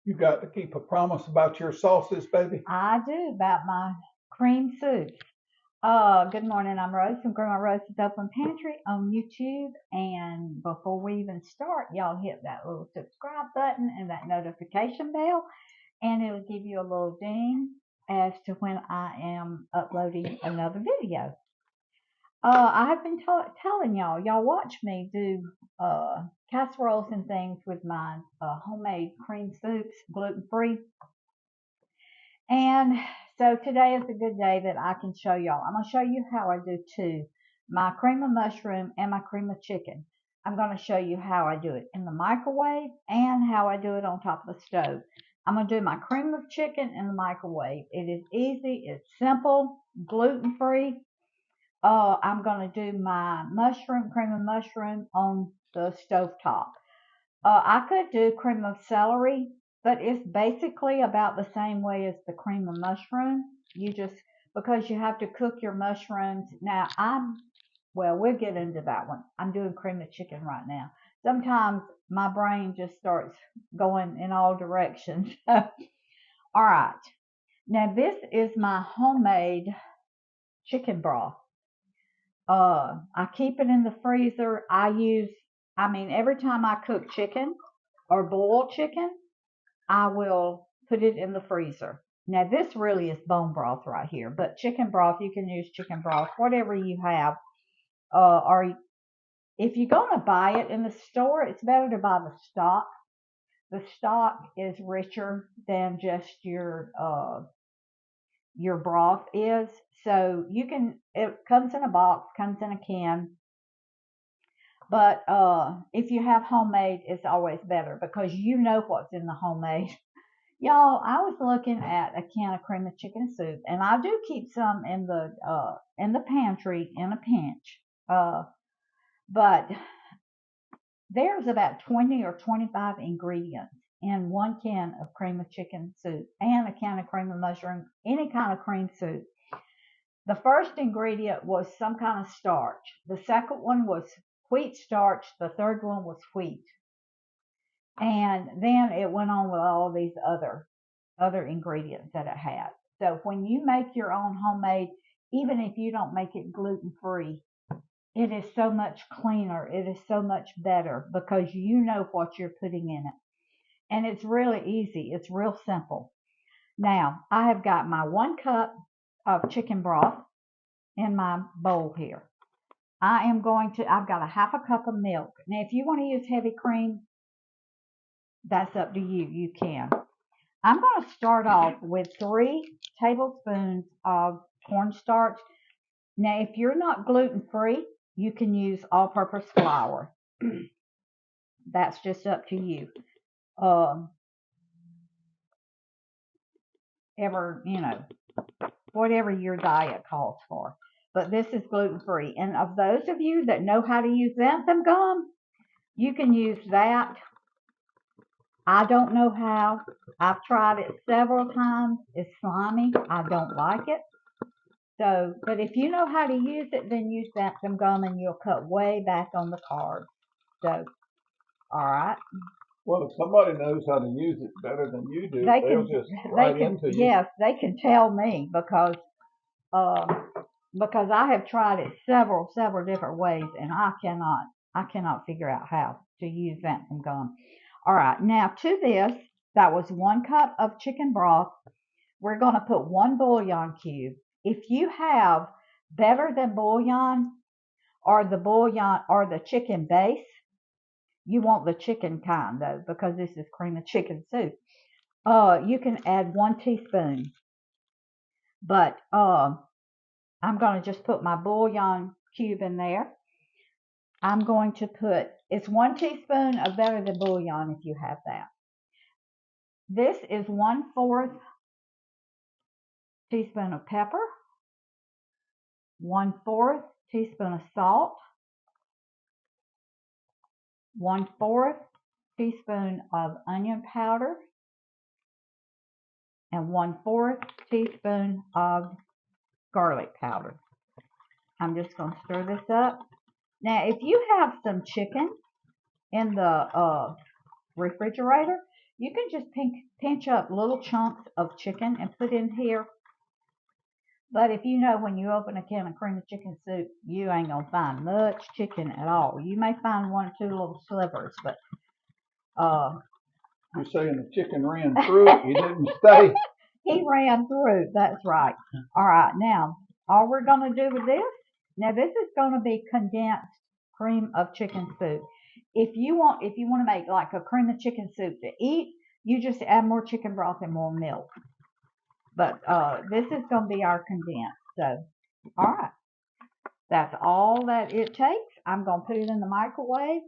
You got to keep a promise about your sauces, baby. I do, about my cream soup. Good morning. I'm Rose from Grandma Rose's Open Pantry on YouTube. And before we even start, y'all hit that little subscribe button and that notification bell, and it'll give you a little ding as to when I am uploading another video. I have been telling y'all watch me do casseroles and things with my homemade cream soups, gluten-free. And so today is a good day that I can show y'all. I'm going to show you how I do two, my cream of mushroom and my cream of chicken. I'm going to show you how I do it in the microwave and how I do it on top of the stove. I'm going to do my cream of chicken in the microwave. It is easy, it's simple, gluten-free. I'm going to do my cream of mushroom on the stove top. I could do cream of celery, but it's basically about the same way as the cream of mushroom. You just, because you have to cook your mushrooms. Now, well, we'll get into that one. I'm doing cream of chicken right now. Sometimes my brain just starts going in all directions. All right. Now, this is my homemade chicken broth. I keep it in the freezer. Every time I cook chicken or boil chicken, I will put it in the freezer. Now, this really is bone broth right here, but chicken broth, you can use chicken broth, whatever you have. Or if you're going to buy it in the store, it's better to buy the stock. The stock is richer than just your broth is. So it comes in a box, comes in a can. But if you have homemade, it's always better because you know what's in the homemade. Y'all, I was looking at a can of cream of chicken soup, and I do keep some in the pantry in a pinch. But there's about 20 or 25 ingredients in one can of cream of chicken soup and a can of cream of mushroom, any kind of cream soup. The first ingredient was some kind of starch. The second one was wheat starch. The third one was wheat. And then it went on with all these other ingredients that it had. So when you make your own homemade, even if you don't make it gluten-free, it is so much cleaner. It is so much better because you know what you're putting in it. And it's really easy. It's real simple. Now, I have got my 1 cup of chicken broth in my bowl here. I've got a half a cup of milk. Now, if you want to use heavy cream, that's up to you. You can. I'm going to start off with 3 tablespoons of cornstarch. Now, if you're not gluten-free, you can use all-purpose flour. That's just up to you. Whatever your diet calls for. But this is gluten-free. And of those of you that know how to use xanthan gum, you can use that. I don't know how. I've tried it several times. It's slimy. I don't like it. So, but if you know how to use it, then use xanthan gum and you'll cut way back on the carbs. So, all right. Well, if somebody knows how to use it better than you do, they'll just into you. Yes, they can tell me because I have tried it several different ways and I cannot figure out how to use xanthan gum. All right, now to this, that was 1 cup of chicken broth. We're going to put 1 bouillon cube. If you have better than bouillon or the chicken base, you want the chicken kind though, because this is cream of chicken soup. You can add 1 teaspoon. But I'm going to just put my bouillon cube in there. I'm going to it's 1 teaspoon of better than bouillon if you have that. This is 1/4 teaspoon of pepper, 1/4 teaspoon of salt, 1/4 teaspoon of onion powder, and 1/4 teaspoon of garlic powder. I'm just going to stir this up. Now, if you have some chicken in the refrigerator, You can just pinch up little chunks of chicken and put in here. But if you know when you open a can of cream of chicken soup, you ain't going to find much chicken at all. You may find one or two little slivers, but you're saying the chicken ran through it, he didn't stay. He ran through, that's right. All right, now, all we're going to do with this, now this is going to be condensed cream of chicken soup. If you want to make like a cream of chicken soup to eat, you just add more chicken broth and more milk. But this is going to be our condensed. So, all right. That's all that it takes. I'm going to put it in the microwave.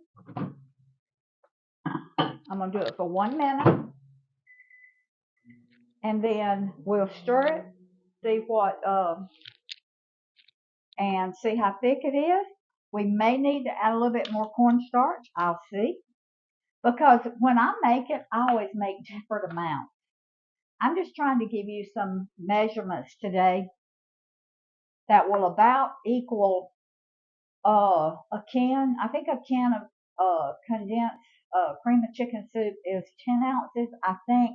I'm going to do it for 1 minute. And then we'll stir it, see what, and see how thick it is. We may need to add a little bit more cornstarch. I'll see. Because when I make it, I always make different amounts. I'm just trying to give you some measurements today that will about equal a can. I think a can of condensed cream of chicken soup is 10 ounces, I think.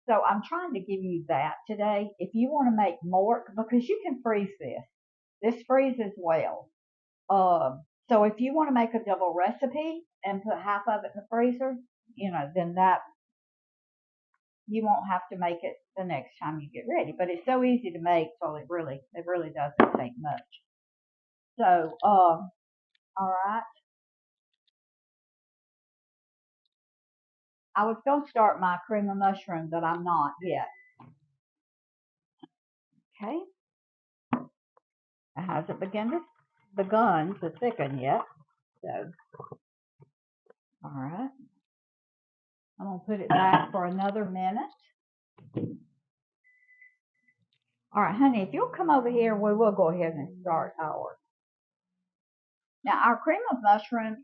So I'm trying to give you that today. If you want to make more, because you can freeze this. This freezes well. So if you want to make a double recipe and put half of it in the freezer, then that you won't have to make it the next time you get ready. But it's so easy to make, so it really doesn't take much. So, all right. I was going to start my cream of mushroom, but I'm not yet. Okay. It hasn't begun to thicken yet. So, all right. I'm going to put it back for another minute. All right, honey, if you'll come over here, we will go ahead and start our. Now, our cream of mushroom,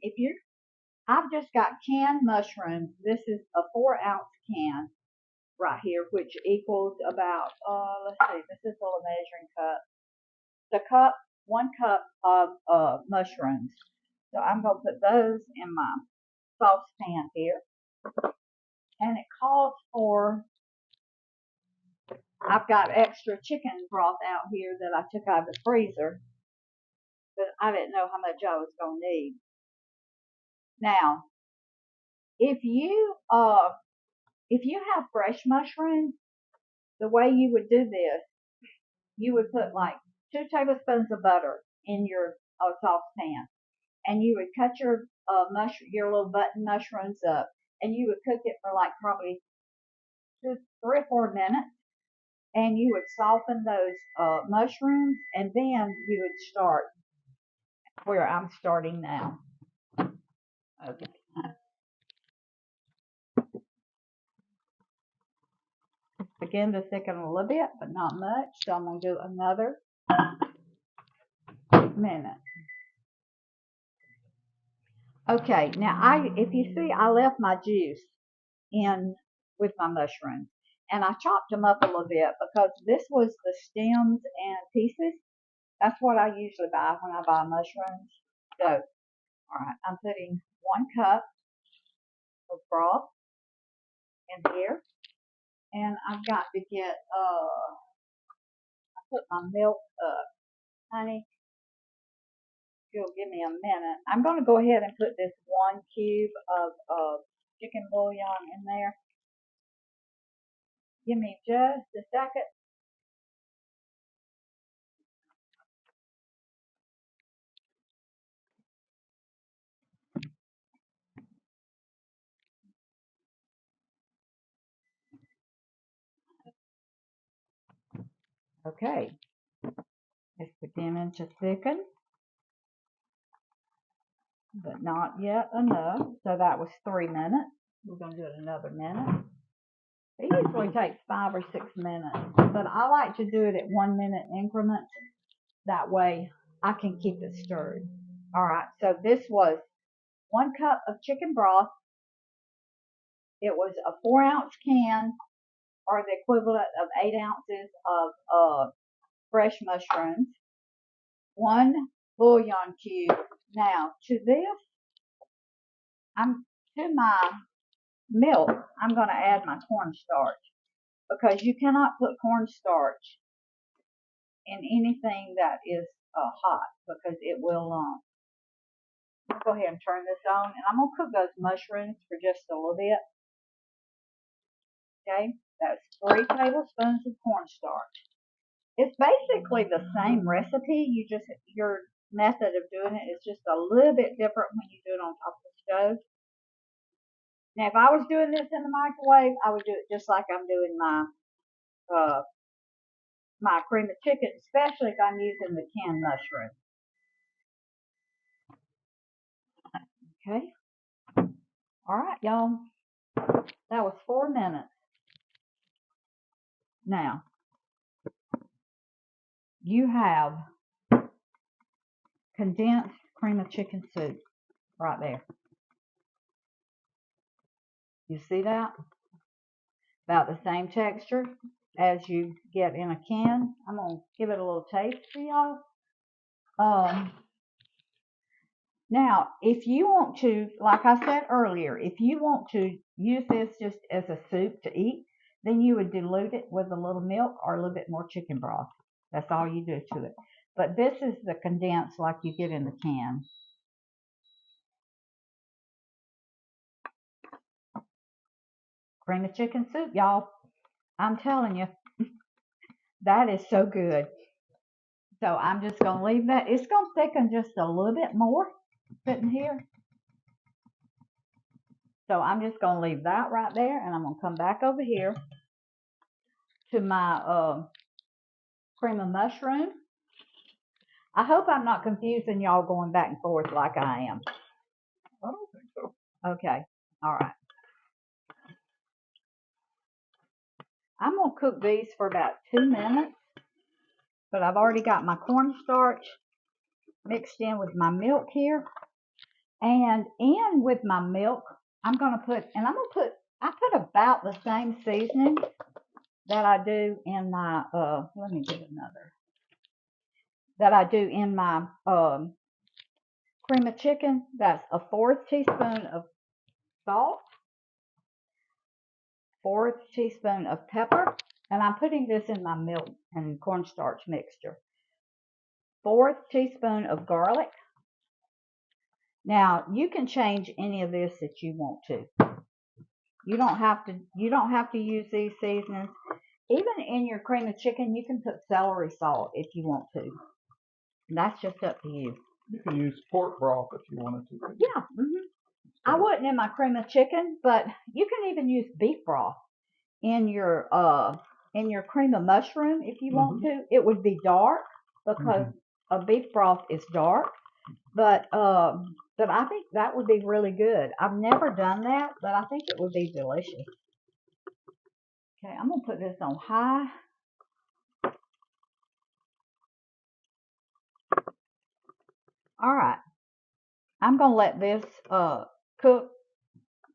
I've just got canned mushrooms. This is a 4-ounce can right here, which equals about, let's see, this is a little measuring cup. 1 cup of mushrooms. So I'm going to put those in my saucepan here. And it calls for, I've got extra chicken broth out here that I took out of the freezer, but I didn't know how much I was going to need. Now, if you have fresh mushrooms, the way you would do this, you would put like 2 tablespoons of butter in your saucepan, and you would cut your little button mushrooms up, and you would cook it for like probably 3 or 4 minutes, and you would soften those mushrooms, and then you would start where I'm starting now. Okay. Begin to thicken a little bit, but not much. So I'm going to do another minute. Okay, now if you see, I left my juice in with my mushrooms, and I chopped them up a little bit because this was the stems and pieces. That's what I usually buy when I buy mushrooms. So, all right, I'm putting 1 cup of broth in here, and I've got to get I put my milk up, honey. You'll give me a minute. I'm going to go ahead and put this 1 cube of chicken bouillon in there. Give me just a second. Okay. It's beginning to thicken, but not yet enough. So that was 3 minutes. We're going to do it another minute. It usually takes 5 or 6 minutes, but I like to do it at 1 minute increments. That way I can keep it stirred. All right, so this was 1 cup of chicken broth. It was a 4-ounce can, or the equivalent of 8 ounces of fresh mushrooms. 1 bouillon cube. Now, to this, to my milk, I'm going to add my cornstarch, because you cannot put cornstarch in anything that is hot, because it will I'll go ahead and turn this on, and I'm going to cook those mushrooms for just a little bit. Okay, that's 3 tablespoons of cornstarch. It's basically the same recipe. Your method of doing it is just a little bit different when you do it on top of the stove. Now, if I was doing this in the microwave, I would do it just like I'm doing my cream of chicken, especially if I'm using the canned mushroom. Okay. All right, y'all. That was 4 minutes. Now, you have condensed cream of chicken soup right there. You see that? About the same texture as you get in a can. I'm going to give it a little taste for y'all. Now, if you want to, like I said earlier, if you want to use this just as a soup to eat, then you would dilute it with a little milk or a little bit more chicken broth. That's all you do to it. But this is the condensed like you get in the can. Cream of chicken soup, y'all. I'm telling you, that is so good. So I'm just going to leave that. It's going to thicken just a little bit more sitting here. So I'm just going to leave that right there, and I'm going to come back over here to my cream of mushroom. I hope I'm not confusing y'all going back and forth like I am. I don't think so. Okay. All right. I'm going to cook these for about 2 minutes, but I've already got my cornstarch mixed in with my milk here. And in with my milk, I put about the same seasoning that I do in my, let me get another, that I do in my cream of chicken. That's a 1/4 teaspoon of salt, 1/4 teaspoon of pepper, and I'm putting this in my milk and cornstarch mixture. 1/4 teaspoon of garlic. Now you can change any of this that you want to. You don't have to use these seasonings. Even in your cream of chicken, you can put celery salt if you want to. That's just up to you. You can use pork broth if you wanted to. Yeah. I wouldn't in my cream of chicken, but you can even use beef broth in your cream of mushroom if you want to. It would be dark because a beef broth is dark, but I think that would be really good. I've never done that, but I think it would be delicious. Okay, I'm gonna put this on high. All right, I'm gonna let this cook,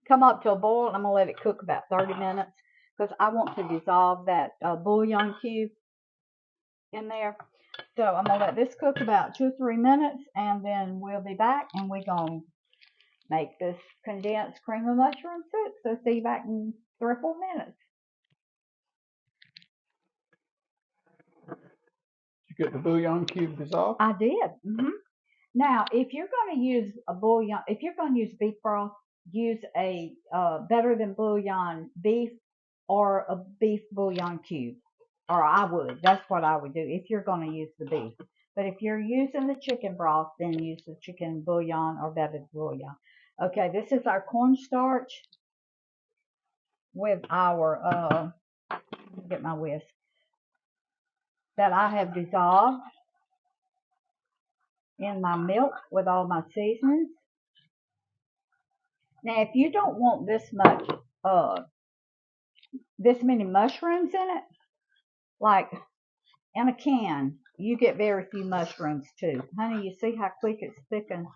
come up to a boil, and I'm gonna let it cook about 30 minutes because I want to dissolve that bouillon cube in there. So I'm gonna let this cook about 2 or 3 minutes, and then we'll be back, and we're gonna make this condensed cream of mushroom soup. So see you back in 3 or 4 minutes. Did you get the bouillon cube dissolved? I did. Now, if you're going to use a bouillon, if you're going to use beef broth, use a better than bouillon beef or a beef bouillon cube. Or I would. That's what I would do if you're going to use the beef. But if you're using the chicken broth, then use the chicken bouillon or better than bouillon. Okay, this is our cornstarch with our, get my whisk, that I have dissolved in my milk with all my seasonings. Now, if you don't want this much, this many mushrooms in it, like in a can, you get very few mushrooms too. Honey, you see how quick it's thickened?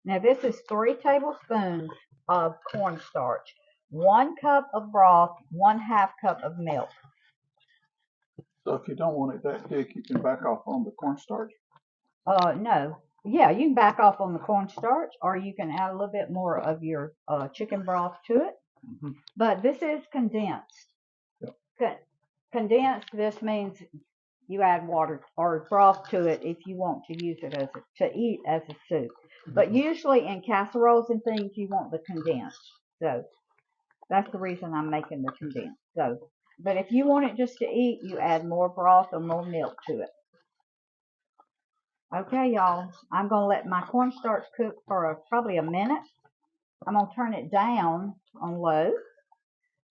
Now, this is 3 tablespoons of cornstarch, 1 cup of broth, 1/2 cup of milk. So if you don't want it that thick, you can back off on the cornstarch? No. yeah, you can back off on the cornstarch, or you can add a little bit more of your chicken broth to it. Mm-hmm. But this is condensed. Yep. Condensed, this means you add water or broth to it if you want to use it to eat as a soup. But usually in casseroles and things, you want the condensed. So that's the reason I'm making the condensed. So, but if you want it just to eat, you add more broth or more milk to it. Okay, y'all, I'm going to let my cornstarch cook for probably a minute. I'm going to turn it down on low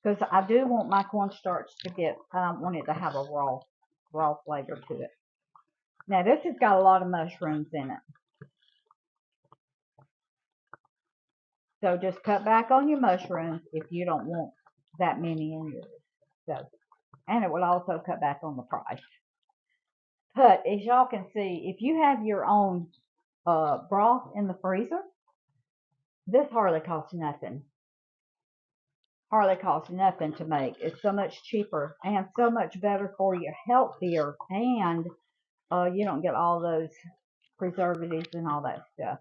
because I do want my cornstarch to I don't want it to have a raw flavor to it. Now, this has got a lot of mushrooms in it. So just cut back on your mushrooms if you don't want that many in yours. So, and it will also cut back on the price. But as y'all can see, if you have your own broth in the freezer, this hardly costs nothing. Hardly costs nothing to make. It's so much cheaper and so much better for you, healthier, and you don't get all those preservatives and all that stuff.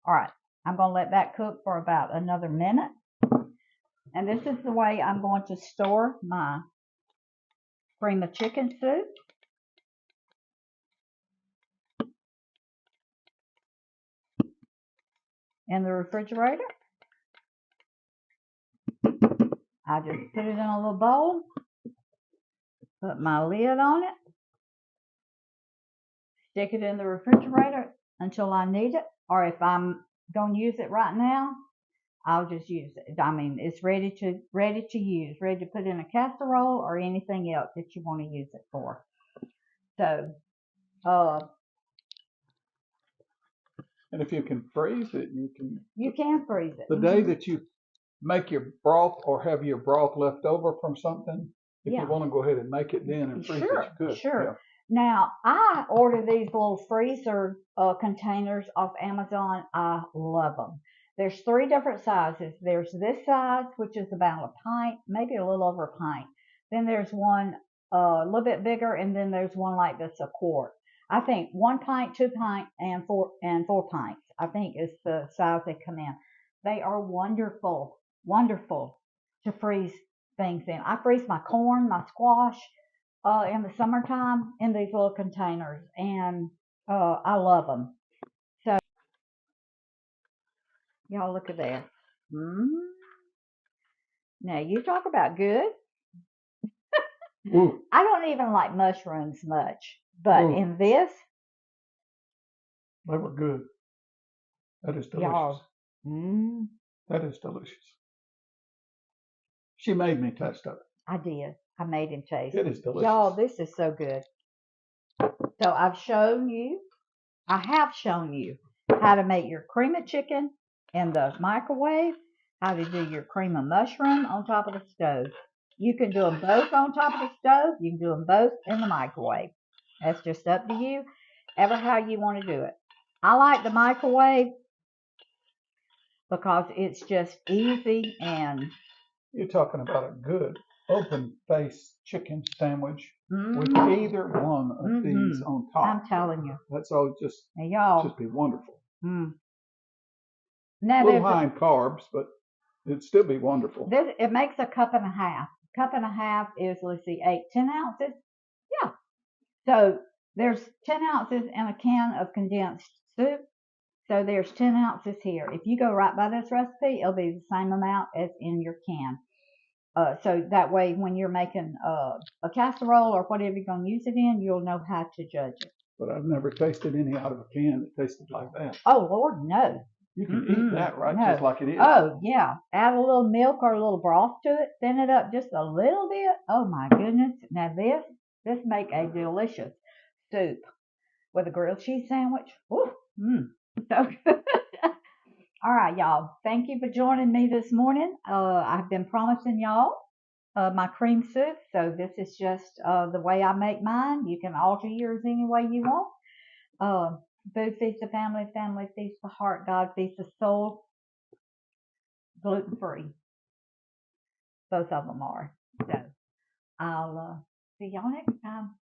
All right, I'm going to let that cook for about another minute. And this is the way I'm going to store my cream of chicken soup. In the refrigerator. I just put it in a little bowl, put my lid on it, stick it in the refrigerator until I need it, or if I'm going to use it right now, I'll just use it. I mean, it's ready to use, ready to put in a casserole or anything else that you want to use it for. So, and if you can freeze it, you can freeze it. The day that you make your broth or have your broth left over from something, if you want to go ahead and make it then and freeze it, you could. Sure. Yeah. Now, I order these little freezer containers off Amazon. I love them. There's 3 different sizes. There's this size, which is about a pint, maybe a little over a pint. Then there's one a little bit bigger, and then there's one like this, a quart. I think 1 pint, 2 pint, and 4 pints, I think is the size they come in. They are wonderful, wonderful to freeze things in. I freeze my corn, my squash, in the summertime in these little containers, and I love them. So, y'all look at that. Now, you talk about good. I don't even like mushrooms much, but in this, they were good. That is delicious. Y'all, that is delicious. She made me taste of it. I did. I made him taste. It is delicious. Y'all, this is so good. So I have shown you how to make your cream of chicken in the microwave, how to do your cream of mushroom on top of the stove. You can do them both on top of the stove. You can do them both in the microwave. That's just up to you, ever how you want to do it. I like the microwave because it's just easy and... You're talking about a good open-faced chicken sandwich with either one of these on top. I'm telling you. That's all just be wonderful. Now, a little high in carbs, but it'd still be wonderful. It makes a cup and a half. Cup and a half is, let's see, 10 ounces. Yeah. So there's 10 ounces in a can of condensed soup. So there's 10 ounces here. If you go right by this recipe, it'll be the same amount as in your can. So that way, when you're making a casserole or whatever you're going to use it in, you'll know how to judge it. But I've never tasted any out of a can that tasted like that. Oh, Lord, no. You can eat that, right? No. Just like it is. Oh, yeah. Add a little milk or a little broth to it. Thin it up just a little bit. Oh, my goodness. Now, this make a delicious soup with a grilled cheese sandwich. Ooh, so good. All right, y'all. Thank you for joining me this morning. I've been promising y'all my cream soup. So this is just the way I make mine. You can alter yours any way you want. Food feeds the family, family feeds the heart, God feeds the soul. Gluten-free. Both of them are. So I'll see y'all next time.